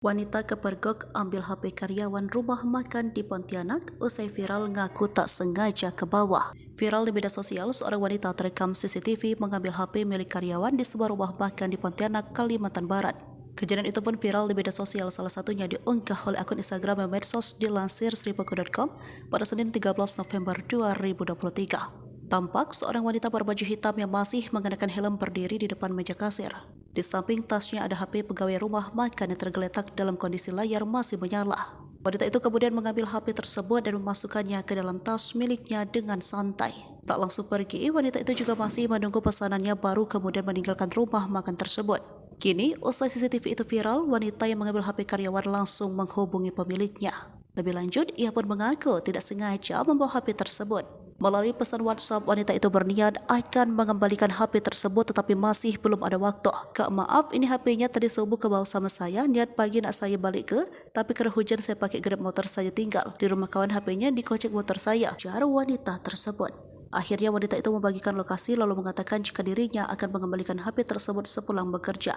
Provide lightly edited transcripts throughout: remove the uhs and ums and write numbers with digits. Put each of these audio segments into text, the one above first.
Wanita kepergok ambil HP karyawan rumah makan di Pontianak usai viral ngaku tak sengaja ke bawah. Viral di media sosial, seorang wanita terekam CCTV mengambil HP milik karyawan di sebuah rumah makan di Pontianak, Kalimantan Barat. Kejadian itu pun viral di media sosial, salah satunya diunggah oleh akun Instagram yang medsos dilansir sripuku.com pada Senin 13 November 2023. Tampak seorang wanita berbaju hitam yang masih mengenakan helm berdiri di depan meja kasir. Di samping tasnya ada HP pegawai rumah makan yang tergeletak dalam kondisi layar masih menyala. Wanita itu kemudian mengambil HP tersebut dan memasukkannya ke dalam tas miliknya dengan santai. Tak langsung pergi, wanita itu juga masih menunggu pesanannya baru kemudian meninggalkan rumah makan tersebut. Kini, usai CCTV itu viral, wanita yang mengambil HP karyawan langsung menghubungi pemiliknya. Lebih lanjut, ia pun mengaku tidak sengaja membawa HP tersebut. Melalui pesan WhatsApp, wanita itu berniat akan mengembalikan HP tersebut tetapi masih belum ada waktu. Kak, maaf, ini HP-nya tadi subuh ke bawah sama saya, niat pagi nak saya balik ke, tapi karena hujan saya pakai Grab motor saya tinggal. Di rumah kawan HP-nya dikocek motor saya, jar wanita tersebut. Akhirnya wanita itu membagikan lokasi lalu mengatakan jika dirinya akan mengembalikan HP tersebut sepulang bekerja.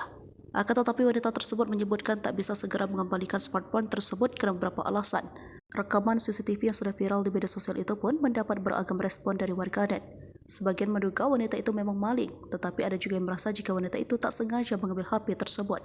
Akan tetapi wanita tersebut menyebutkan tak bisa segera mengembalikan smartphone tersebut karena beberapa alasan. Rekaman CCTV yang sudah viral di media sosial itu pun mendapat beragam respon dari warganet. Sebagian menduga wanita itu memang maling, tetapi ada juga yang merasa jika wanita itu tak sengaja mengambil HP tersebut.